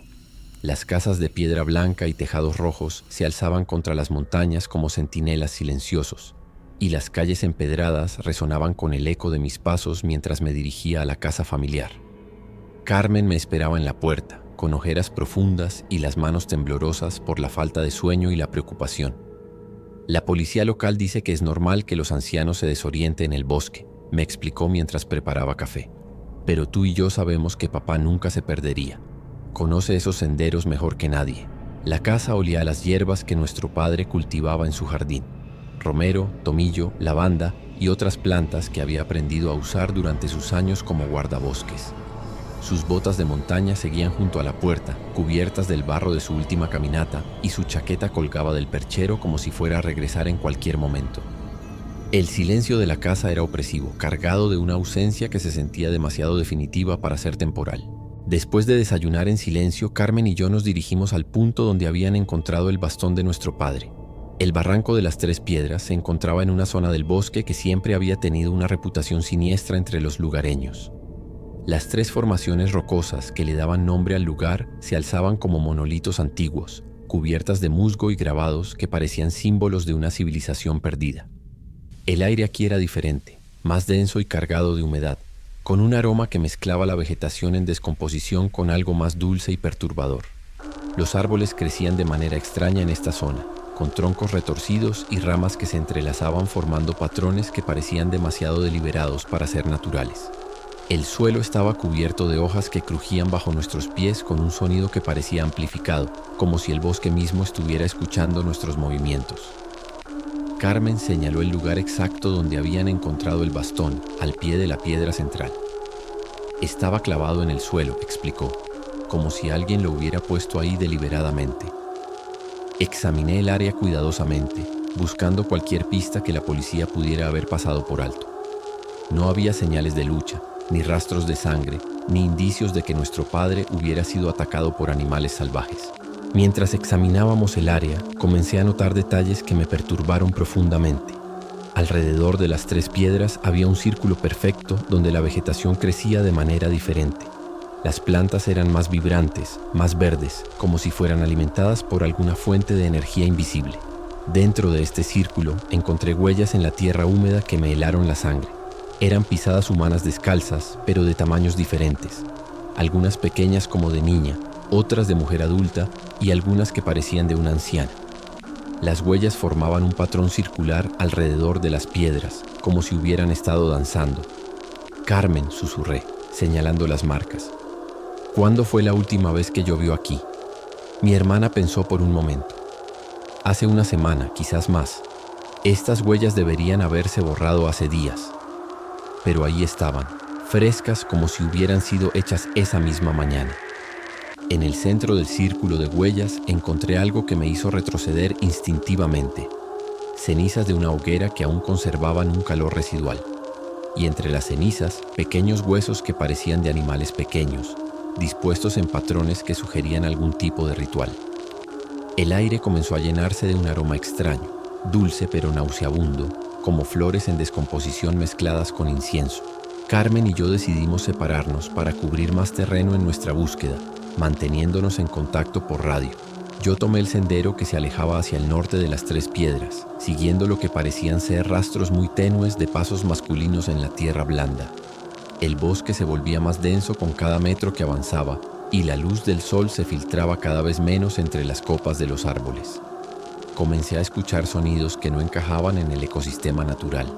Las casas de piedra blanca y tejados rojos se alzaban contra las montañas como centinelas silenciosos, y las calles empedradas resonaban con el eco de mis pasos mientras me dirigía a la casa familiar. Carmen me esperaba en la puerta, con ojeras profundas y las manos temblorosas por la falta de sueño y la preocupación. La policía local dice que es normal que los ancianos se desorienten en el bosque, me explicó mientras preparaba café. Pero tú y yo sabemos que papá nunca se perdería. Conoce esos senderos mejor que nadie. La casa olía a las hierbas que nuestro padre cultivaba en su jardín. Romero, tomillo, lavanda y otras plantas que había aprendido a usar durante sus años como guardabosques. Sus botas de montaña seguían junto a la puerta, cubiertas del barro de su última caminata, y su chaqueta colgaba del perchero como si fuera a regresar en cualquier momento. El silencio de la casa era opresivo, cargado de una ausencia que se sentía demasiado definitiva para ser temporal. Después de desayunar en silencio, Carmen y yo nos dirigimos al punto donde habían encontrado el bastón de nuestro padre. El barranco de las 3 Piedras se encontraba en una zona del bosque que siempre había tenido una reputación siniestra entre los lugareños. Las 3 formaciones rocosas que le daban nombre al lugar se alzaban como monolitos antiguos, cubiertas de musgo y grabados que parecían símbolos de una civilización perdida. El aire aquí era diferente, más denso y cargado de humedad, con un aroma que mezclaba la vegetación en descomposición con algo más dulce y perturbador. Los árboles crecían de manera extraña en esta zona, con troncos retorcidos y ramas que se entrelazaban formando patrones que parecían demasiado deliberados para ser naturales. El suelo estaba cubierto de hojas que crujían bajo nuestros pies con un sonido que parecía amplificado, como si el bosque mismo estuviera escuchando nuestros movimientos. Carmen señaló el lugar exacto donde habían encontrado el bastón, al pie de la piedra central. Estaba clavado en el suelo, explicó, como si alguien lo hubiera puesto ahí deliberadamente. Examiné el área cuidadosamente, buscando cualquier pista que la policía pudiera haber pasado por alto. No había señales de lucha, ni rastros de sangre, ni indicios de que nuestro padre hubiera sido atacado por animales salvajes. Mientras examinábamos el área, comencé a notar detalles que me perturbaron profundamente. Alrededor de las 3 Piedras había un círculo perfecto donde la vegetación crecía de manera diferente. Las plantas eran más vibrantes, más verdes, como si fueran alimentadas por alguna fuente de energía invisible. Dentro de este círculo encontré huellas en la tierra húmeda que me helaron la sangre. Eran pisadas humanas descalzas, pero de tamaños diferentes. Algunas pequeñas como de niña, otras de mujer adulta y algunas que parecían de una anciana. Las huellas formaban un patrón circular alrededor de las piedras, como si hubieran estado danzando. «Carmen», susurré, señalando las marcas. «¿Cuándo fue la última vez que llovió aquí?» Mi hermana pensó por un momento. «Hace una semana, quizás más. Estas huellas deberían haberse borrado hace días». Pero ahí estaban, frescas como si hubieran sido hechas esa misma mañana. En el centro del círculo de huellas encontré algo que me hizo retroceder instintivamente. Cenizas de una hoguera que aún conservaban un calor residual. Y entre las cenizas, pequeños huesos que parecían de animales pequeños, dispuestos en patrones que sugerían algún tipo de ritual. El aire comenzó a llenarse de un aroma extraño, dulce pero nauseabundo, como flores en descomposición mezcladas con incienso. Carmen y yo decidimos separarnos para cubrir más terreno en nuestra búsqueda, manteniéndonos en contacto por radio. Yo tomé el sendero que se alejaba hacia el norte de las Tres Piedras, siguiendo lo que parecían ser rastros muy tenues de pasos masculinos en la tierra blanda. El bosque se volvía más denso con cada metro que avanzaba, y la luz del sol se filtraba cada vez menos entre las copas de los árboles. Comencé a escuchar sonidos que no encajaban en el ecosistema natural.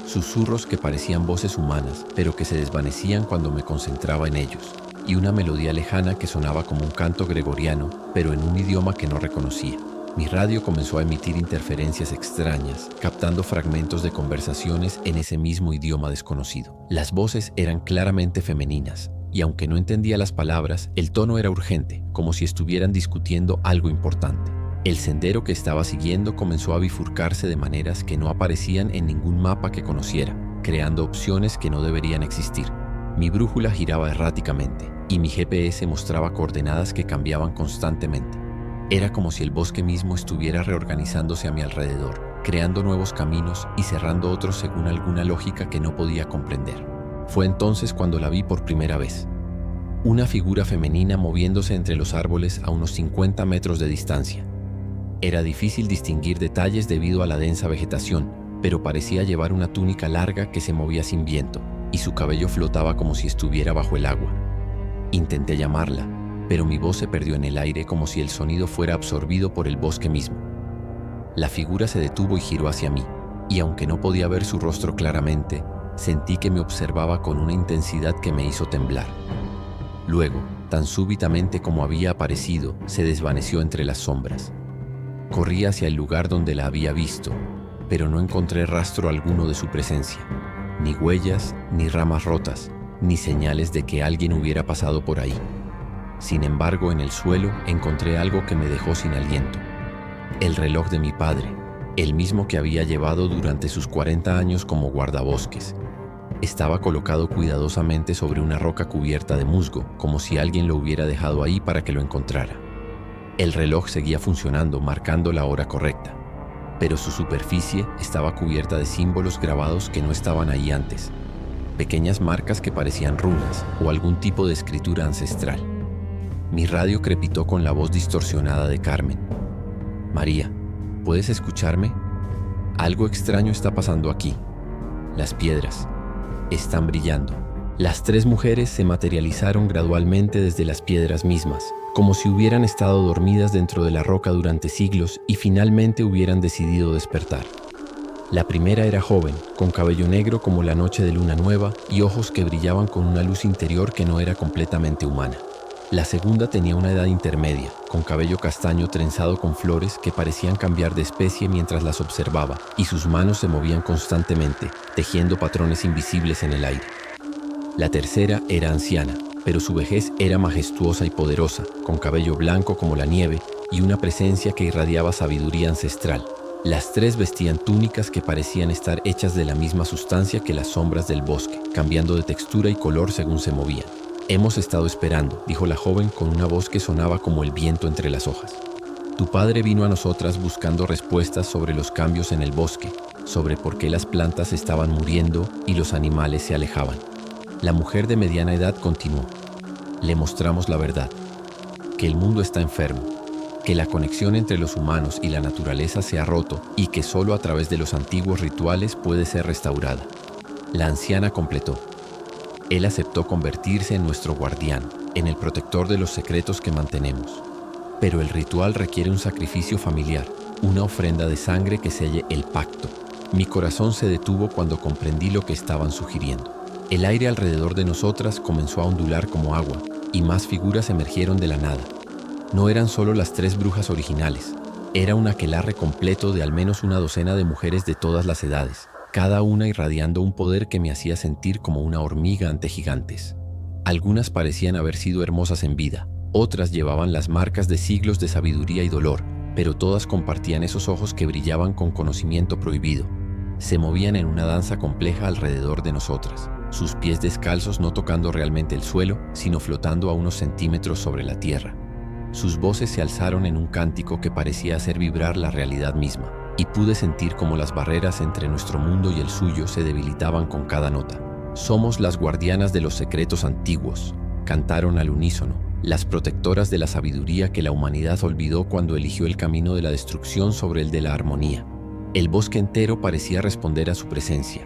Susurros que parecían voces humanas, pero que se desvanecían cuando me concentraba en ellos, y una melodía lejana que sonaba como un canto gregoriano, pero en un idioma que no reconocía. Mi radio comenzó a emitir interferencias extrañas, captando fragmentos de conversaciones en ese mismo idioma desconocido. Las voces eran claramente femeninas, y aunque no entendía las palabras, el tono era urgente, como si estuvieran discutiendo algo importante. El sendero que estaba siguiendo comenzó a bifurcarse de maneras que no aparecían en ningún mapa que conociera, creando opciones que no deberían existir. Mi brújula giraba erráticamente, y mi GPS mostraba coordenadas que cambiaban constantemente. Era como si el bosque mismo estuviera reorganizándose a mi alrededor, creando nuevos caminos y cerrando otros según alguna lógica que no podía comprender. Fue entonces cuando la vi por primera vez. Una figura femenina moviéndose entre los árboles a unos 50 metros de distancia. Era difícil distinguir detalles debido a la densa vegetación, pero parecía llevar una túnica larga que se movía sin viento, y su cabello flotaba como si estuviera bajo el agua. Intenté llamarla, pero mi voz se perdió en el aire como si el sonido fuera absorbido por el bosque mismo. La figura se detuvo y giró hacia mí, y aunque no podía ver su rostro claramente, sentí que me observaba con una intensidad que me hizo temblar. Luego, tan súbitamente como había aparecido, se desvaneció entre las sombras. Corrí hacia el lugar donde la había visto, pero no encontré rastro alguno de su presencia, ni huellas, ni ramas rotas, ni señales de que alguien hubiera pasado por ahí. Sin embargo, en el suelo encontré algo que me dejó sin aliento. El reloj de mi padre, el mismo que había llevado durante sus 40 años como guardabosques. Estaba colocado cuidadosamente sobre una roca cubierta de musgo, como si alguien lo hubiera dejado ahí para que lo encontrara. El reloj seguía funcionando, marcando la hora correcta, pero su superficie estaba cubierta de símbolos grabados que no estaban ahí antes, pequeñas marcas que parecían runas o algún tipo de escritura ancestral. Mi radio crepitó con la voz distorsionada de Carmen. María, ¿puedes escucharme? Algo extraño está pasando aquí. Las piedras están brillando. Las tres mujeres se materializaron gradualmente desde las piedras mismas, como si hubieran estado dormidas dentro de la roca durante siglos y finalmente hubieran decidido despertar. La primera era joven, con cabello negro como la noche de luna nueva y ojos que brillaban con una luz interior que no era completamente humana. La segunda tenía una edad intermedia, con cabello castaño trenzado con flores que parecían cambiar de especie mientras las observaba, y sus manos se movían constantemente, tejiendo patrones invisibles en el aire. La tercera era anciana, pero su vejez era majestuosa y poderosa, con cabello blanco como la nieve y una presencia que irradiaba sabiduría ancestral. Las tres vestían túnicas que parecían estar hechas de la misma sustancia que las sombras del bosque, cambiando de textura y color según se movían. Hemos estado esperando, dijo la joven con una voz que sonaba como el viento entre las hojas. Tu padre vino a nosotras buscando respuestas sobre los cambios en el bosque, sobre por qué las plantas estaban muriendo y los animales se alejaban. La mujer de mediana edad continuó. Le mostramos la verdad, que el mundo está enfermo, que la conexión entre los humanos y la naturaleza se ha roto y que solo a través de los antiguos rituales puede ser restaurada. La anciana completó. Él aceptó convertirse en nuestro guardián, en el protector de los secretos que mantenemos. Pero el ritual requiere un sacrificio familiar, una ofrenda de sangre que selle el pacto. Mi corazón se detuvo cuando comprendí lo que estaban sugiriendo. El aire alrededor de nosotras comenzó a ondular como agua, y más figuras emergieron de la nada. No eran solo las tres brujas originales, era un aquelarre completo de al menos una docena de mujeres de todas las edades, cada una irradiando un poder que me hacía sentir como una hormiga ante gigantes. Algunas parecían haber sido hermosas en vida, otras llevaban las marcas de siglos de sabiduría y dolor, pero todas compartían esos ojos que brillaban con conocimiento prohibido. Se movían en una danza compleja alrededor de nosotras. sus pies descalzos no tocando realmente el suelo, sino flotando a unos centímetros sobre la tierra. Sus voces se alzaron en un cántico que parecía hacer vibrar la realidad misma, y pude sentir cómo las barreras entre nuestro mundo y el suyo se debilitaban con cada nota. Somos las guardianas de los secretos antiguos, cantaron al unísono, las protectoras de la sabiduría que la humanidad olvidó cuando eligió el camino de la destrucción sobre el de la armonía. El bosque entero parecía responder a su presencia.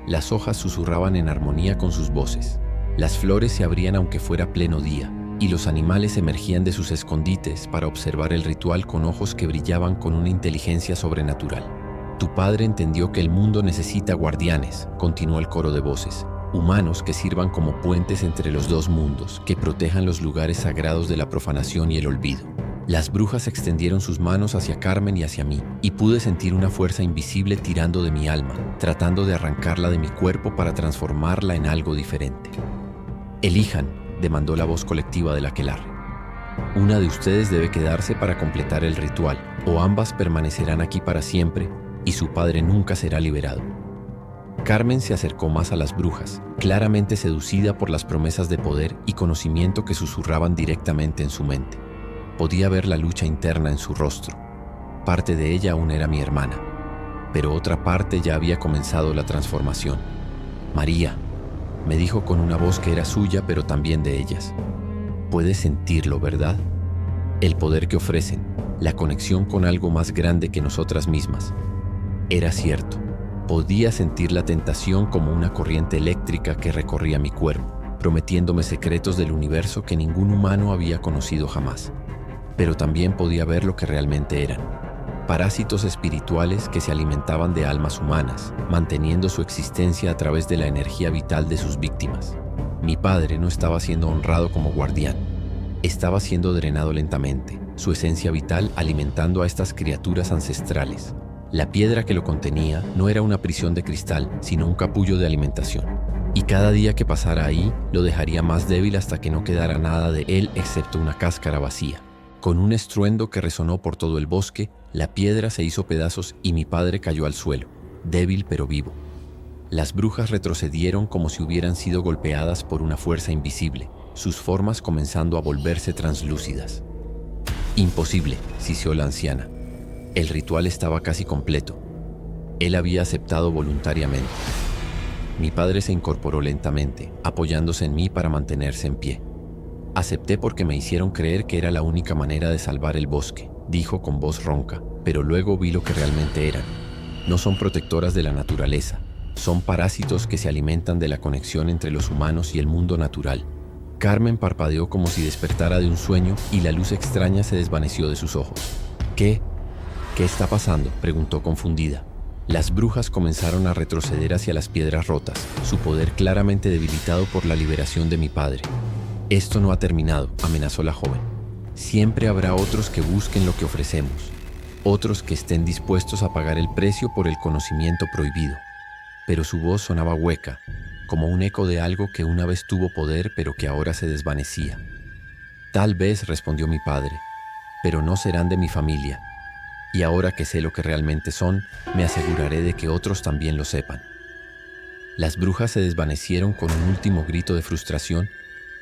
Las hojas susurraban en armonía con sus voces. Las flores se abrían aunque fuera pleno día, y los animales emergían de sus escondites para observar el ritual con ojos que brillaban con una inteligencia sobrenatural. Tu padre entendió que el mundo necesita guardianes, continuó el coro de voces, humanos que sirvan como puentes entre los dos mundos, que protejan los lugares sagrados de la profanación y el olvido. Las brujas extendieron sus manos hacia Carmen y hacia mí, y pude sentir una fuerza invisible tirando de mi alma, tratando de arrancarla de mi cuerpo para transformarla en algo diferente. Elijan, demandó la voz colectiva del aquelarre. Una de ustedes debe quedarse para completar el ritual, o ambas permanecerán aquí para siempre, y su padre nunca será liberado. Carmen se acercó más a las brujas, claramente seducida por las promesas de poder y conocimiento que susurraban directamente en su mente. Podía ver la lucha interna en su rostro. Parte de ella aún era mi hermana, pero otra parte ya había comenzado la transformación. María, me dijo con una voz que era suya pero también de ellas. Puedes sentirlo, ¿verdad? El poder que ofrecen, la conexión con algo más grande que nosotras mismas. Era cierto. Podía sentir la tentación como una corriente eléctrica que recorría mi cuerpo, prometiéndome secretos del universo que ningún humano había conocido jamás. Pero también podía ver lo que realmente eran. Parásitos espirituales que se alimentaban de almas humanas, manteniendo su existencia a través de la energía vital de sus víctimas. Mi padre no estaba siendo honrado como guardián. Estaba siendo drenado lentamente, su esencia vital alimentando a estas criaturas ancestrales. La piedra que lo contenía no era una prisión de cristal, sino un capullo de alimentación. Y cada día que pasara ahí, lo dejaría más débil hasta que no quedara nada de él excepto una cáscara vacía. Con un estruendo que resonó por todo el bosque, la piedra se hizo pedazos y mi padre cayó al suelo, débil pero vivo. Las brujas retrocedieron como si hubieran sido golpeadas por una fuerza invisible, sus formas comenzando a volverse translúcidas. Imposible, siseó la anciana. El ritual estaba casi completo. Él había aceptado voluntariamente. Mi padre se incorporó lentamente, apoyándose en mí para mantenerse en pie. Acepté porque me hicieron creer que era la única manera de salvar el bosque, dijo con voz ronca, pero luego vi lo que realmente eran. No son protectoras de la naturaleza, son parásitos que se alimentan de la conexión entre los humanos y el mundo natural. Carmen parpadeó como si despertara de un sueño y la luz extraña se desvaneció de sus ojos. ¿Qué está pasando?, preguntó confundida. Las brujas comenzaron a retroceder hacia las piedras rotas, su poder claramente debilitado por la liberación de mi padre. Esto no ha terminado, amenazó la joven. Siempre habrá otros que busquen lo que ofrecemos, otros que estén dispuestos a pagar el precio por el conocimiento prohibido. Pero su voz sonaba hueca, como un eco de algo que una vez tuvo poder pero que ahora se desvanecía. Tal vez, respondió mi padre, pero no serán de mi familia. Y ahora que sé lo que realmente son, me aseguraré de que otros también lo sepan. Las brujas se desvanecieron con un último grito de frustración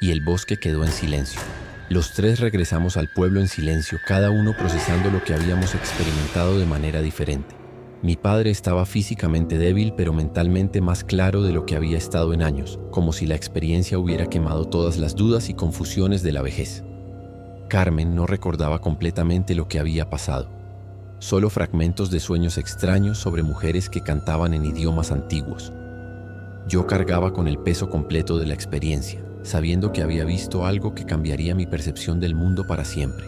y el bosque quedó en silencio. Los tres regresamos al pueblo en silencio, cada uno procesando lo que habíamos experimentado de manera diferente. Mi padre estaba físicamente débil, pero mentalmente más claro de lo que había estado en años, como si la experiencia hubiera quemado todas las dudas y confusiones de la vejez. Carmen no recordaba completamente lo que había pasado. Solo fragmentos de sueños extraños sobre mujeres que cantaban en idiomas antiguos. Yo cargaba con el peso completo de la experiencia, sabiendo que había visto algo que cambiaría mi percepción del mundo para siempre.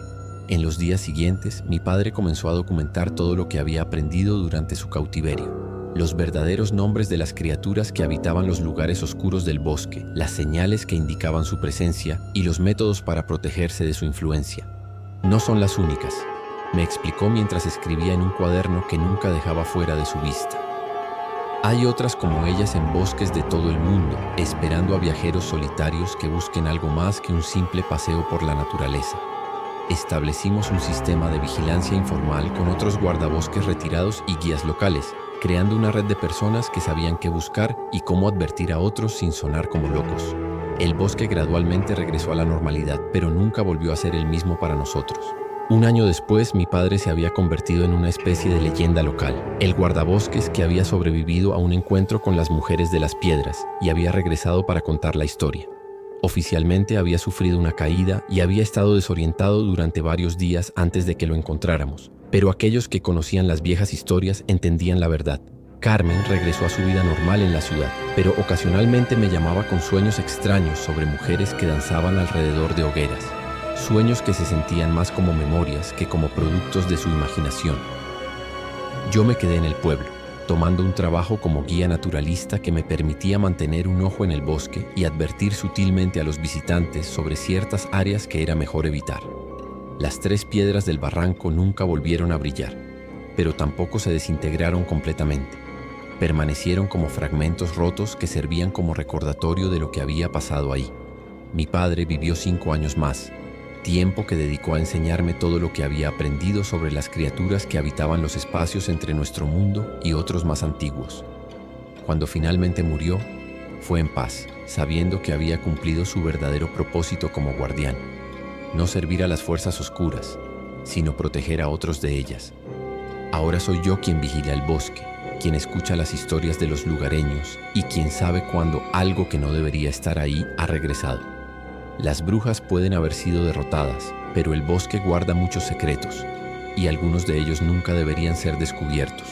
En los días siguientes, mi padre comenzó a documentar todo lo que había aprendido durante su cautiverio. Los verdaderos nombres de las criaturas que habitaban los lugares oscuros del bosque, las señales que indicaban su presencia y los métodos para protegerse de su influencia. No son las únicas, me explicó mientras escribía en un cuaderno que nunca dejaba fuera de su vista. Hay otras como ellas en bosques de todo el mundo, esperando a viajeros solitarios que busquen algo más que un simple paseo por la naturaleza. Establecimos un sistema de vigilancia informal con otros guardabosques retirados y guías locales, creando una red de personas que sabían qué buscar y cómo advertir a otros sin sonar como locos. El bosque gradualmente regresó a la normalidad, pero nunca volvió a ser el mismo para nosotros. Un año después, mi padre se había convertido en una especie de leyenda local, el guardabosques que había sobrevivido a un encuentro con las mujeres de las piedras y había regresado para contar la historia. Oficialmente había sufrido una caída y había estado desorientado durante varios días antes de que lo encontráramos, pero aquellos que conocían las viejas historias entendían la verdad. Carmen regresó a su vida normal en la ciudad, pero ocasionalmente me llamaba con sueños extraños sobre mujeres que danzaban alrededor de hogueras. Sueños que se sentían más como memorias que como productos de su imaginación. Yo me quedé en el pueblo, tomando un trabajo como guía naturalista que me permitía mantener un ojo en el bosque y advertir sutilmente a los visitantes sobre ciertas áreas que era mejor evitar. Las 3 piedras del barranco nunca volvieron a brillar, pero tampoco se desintegraron completamente. Permanecieron como fragmentos rotos que servían como recordatorio de lo que había pasado ahí. Mi padre vivió 5 años más, tiempo que dedicó a enseñarme todo lo que había aprendido sobre las criaturas que habitaban los espacios entre nuestro mundo y otros más antiguos. Cuando finalmente murió, fue en paz, sabiendo que había cumplido su verdadero propósito como guardián: no servir a las fuerzas oscuras, sino proteger a otros de ellas. Ahora soy yo quien vigila el bosque, quien escucha las historias de los lugareños y quien sabe cuándo algo que no debería estar ahí ha regresado. Las brujas pueden haber sido derrotadas, pero el bosque guarda muchos secretos, y algunos de ellos nunca deberían ser descubiertos.